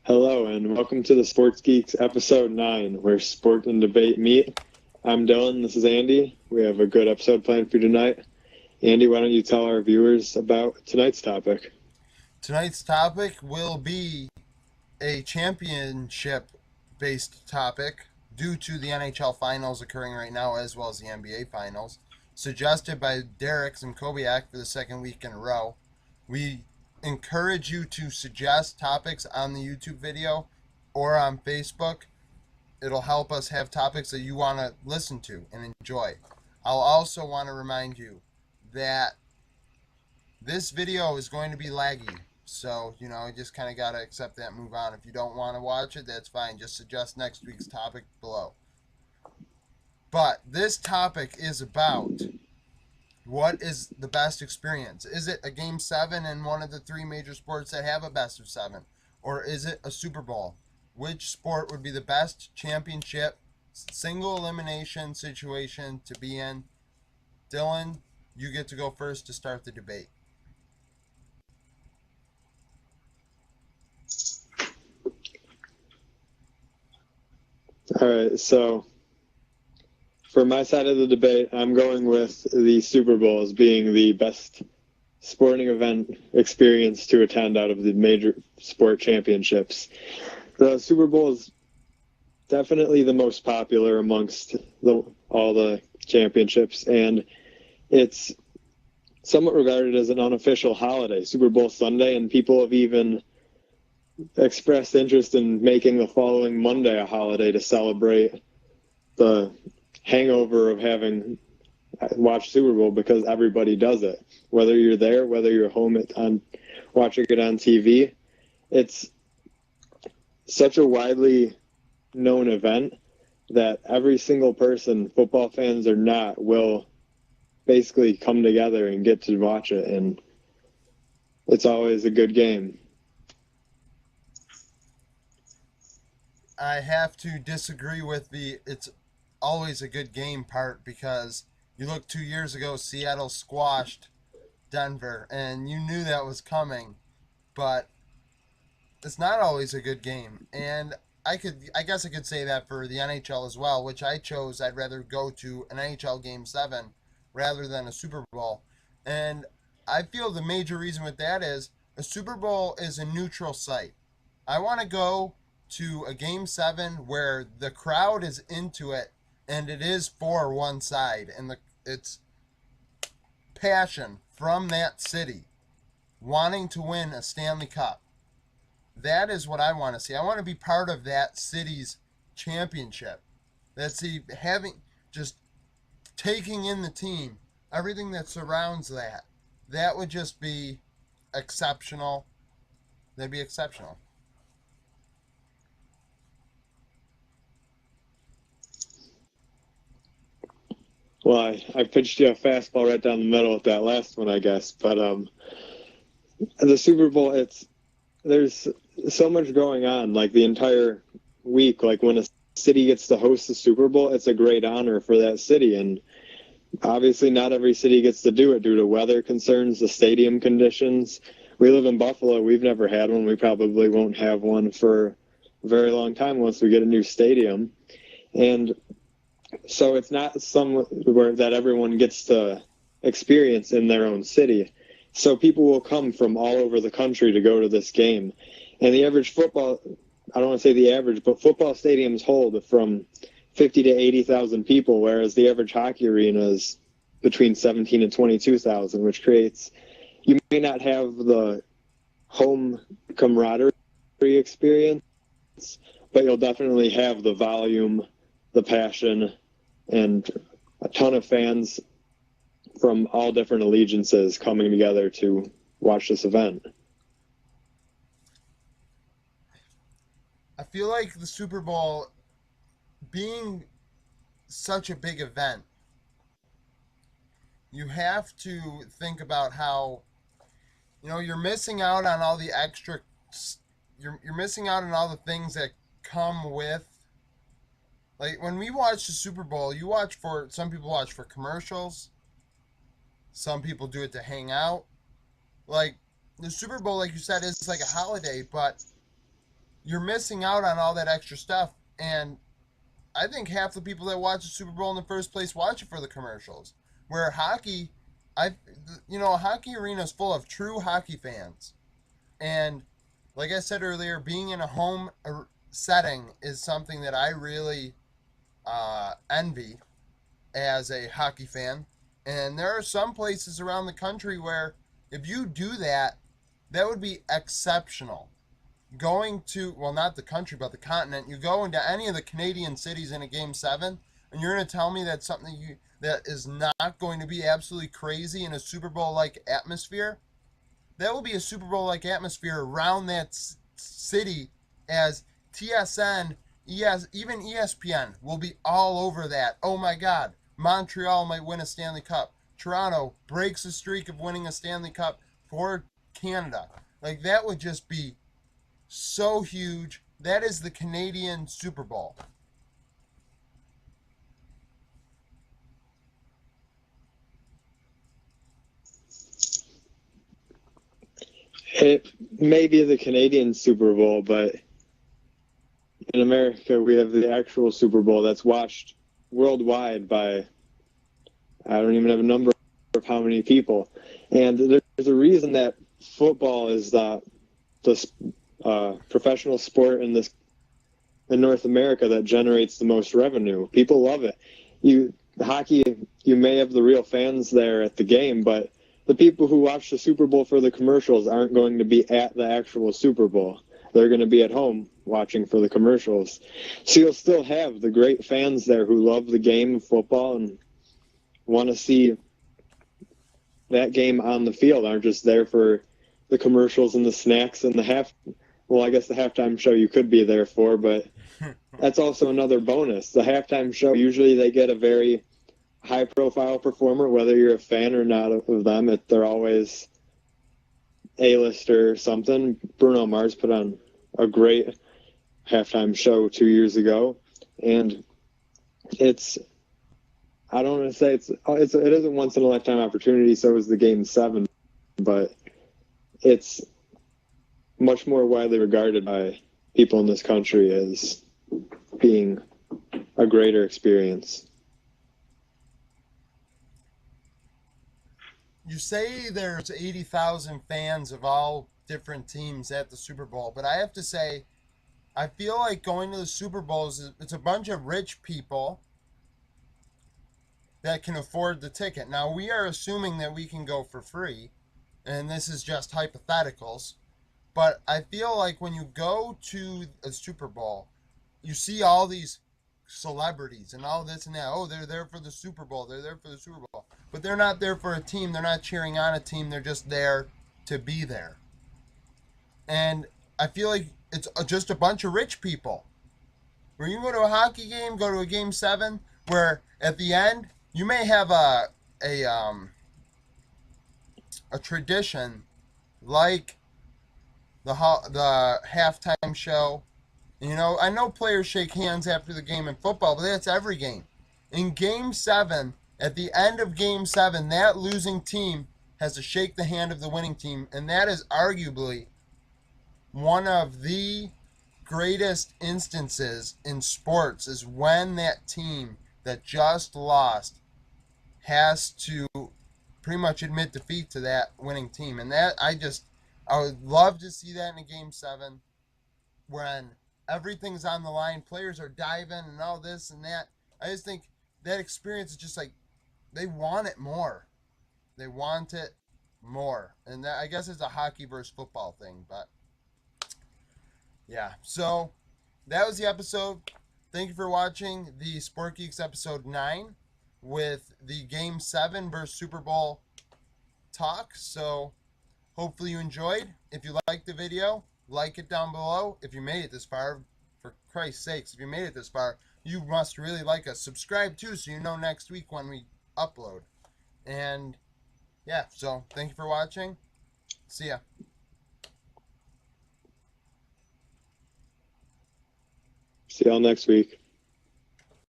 Hello and welcome to the Sports Geeks episode 9, where sport and debate meet. I'm Dylan, this is Andy. We have a good episode planned for you tonight. Andy, why don't you tell our viewers about tonight's topic? Tonight's topic will be a championship based topic due to the NHL finals occurring right now as well as the NBA finals, suggested by Derek Zimkowiak for the second week in a row. We encourage you to suggest topics on the YouTube video or on Facebook. It'll help us have topics that you want to listen to and enjoy. I'll also want to remind you that this video is going to be laggy. So, you just kind of got to accept that and move on. If you don't want to watch it, that's fine. Just suggest next week's topic below. But this topic is about what is the best experience. Is it a Game 7 in one of the three major sports that have a best of 7? Or is it a Super Bowl? Which sport would be the best championship single elimination situation to be in? Dylan, you get to go first to start the debate. All right, so for my side of the debate, I'm going with the Super Bowl as being the best sporting event experience to attend out of the major sport championships. The Super Bowl is definitely the most popular amongst all the championships, and it's somewhat regarded as an unofficial holiday, Super Bowl Sunday, and people have even expressed interest in making the following Monday a holiday to celebrate the hangover of having watched Super Bowl, because everybody does it. Whether you're there, whether you're home watching it on TV, it's such a widely known event that every single person, football fans or not, will basically come together and get to watch it, and it's always a good game. I have to disagree with the it's always a good game part, because you look 2 years ago, Seattle squashed Denver, and you knew that was coming, but it's not always a good game. And I guess I could say that for the NHL as well, which I chose. I'd rather go to an NHL Game 7 rather than a Super Bowl. And I feel the major reason with that is a Super Bowl is a neutral site. I want to go to a Game 7 where the crowd is into it and it is for one side, and it's passion from that city wanting to win a Stanley Cup. That is what I want to see. I want to be part of that city's championship. That's the having just taking in the team, everything that surrounds that. That would just be exceptional. That'd be exceptional. Well, I pitched you a fastball right down the middle with that last one, I guess. But the Super Bowl, there's so much going on, like the entire week. Like when a city gets to host the Super Bowl, it's a great honor for that city, and obviously not every city gets to do it due to weather concerns, the stadium conditions. We live in Buffalo. We've never had one. We probably won't have one for a very long time once we get a new stadium. And so it's not somewhere that everyone gets to experience in their own city. So people will come from all over the country to go to this game. And the average football, I don't want to say the average, but football stadiums hold from 50 to 80,000 people, whereas the average hockey arena is between 17 and 22,000, which creates, you may not have the home camaraderie experience, but you'll definitely have the volume, the passion, and a ton of fans from all different allegiances coming together to watch this event. I feel like the Super Bowl being such a big event, you have to think about how you're missing out on all the extra. You're missing out on all the things that come with. Like when we watch the Super Bowl, some people watch for commercials. Some people do it to hang out. Like the Super Bowl, like you said, is like a holiday, but you're missing out on all that extra stuff. And I think half the people that watch the Super Bowl in the first place watch it for the commercials. Where hockey, I, a hockey arena is full of true hockey fans. And like I said earlier, being in a home setting is something that I really envy as a hockey fan. And there are some places around the country where if you do that, that would be exceptional. Going to, well, not the country, but the continent, you go into any of the Canadian cities in a game seven, and you're going to tell me that's something that is not going to be absolutely crazy in a Super Bowl like atmosphere? That will be a Super Bowl like atmosphere around that city as TSN, even ESPN will be all over that. Oh my God, Montreal might win a Stanley Cup. Toronto breaks a streak of winning a Stanley Cup for Canada. Like, that would just be so huge. That is the Canadian Super Bowl. It may be the Canadian Super Bowl, but in America, we have the actual Super Bowl that's watched worldwide by, I don't even have a number of how many people. And there's a reason that football is the professional sport in North America that generates the most revenue. People love it. Hockey, you may have the real fans there at the game, but the people who watch the Super Bowl for the commercials aren't going to be at the actual Super Bowl. They're going to be at home watching for the commercials. So you'll still have the great fans there who love the game of football and want to see that game on the field, aren't just there for the commercials and the snacks and I guess the halftime show you could be there for, but that's also another bonus. The halftime show, usually they get a very high profile performer, whether you're a fan or not of them. They're always A-list or something. Bruno Mars put on a great halftime show 2 years ago, and I don't want to say it is a once in a lifetime opportunity. So is the game seven, but it's much more widely regarded by people in this country as being a greater experience. You say there's 80,000 fans of all different teams at the Super Bowl, but I have to say, I feel like going to the Super Bowl it's a bunch of rich people that can afford the ticket. Now, we are assuming that we can go for free, and this is just hypotheticals, but I feel like when you go to a Super Bowl, you see all these celebrities and all this and that. Oh, they're there for the Super Bowl. They're there for the Super Bowl. But they're not there for a team. They're not cheering on a team. They're just there to be there. And I feel like it's just a bunch of rich people. Where you go to a hockey game, go to a game seven, where at the end you may have a a tradition like the halftime show. I know players shake hands after the game in football, but that's every game. In game seven, at the end of game seven, that losing team has to shake the hand of the winning team, and that is arguably one of the greatest instances in sports is when that team that just lost has to pretty much admit defeat to that winning team. And that I would love to see that in a game seven when everything's on the line, players are diving and all this and that. I just think that experience is just like they want it more. They want it more. And that, I guess it's a hockey versus football thing, but yeah. So that was the episode. Thank you for watching the Sport Geeks episode 9 with the Game 7 versus Super Bowl talk. So hopefully you enjoyed. If you liked the video, like it down below. If you made it this far, for Christ's sakes, if you made it this far, you must really like us. Subscribe too so you know next week when we upload. And yeah, so thank you for watching. See ya. See y'all next week.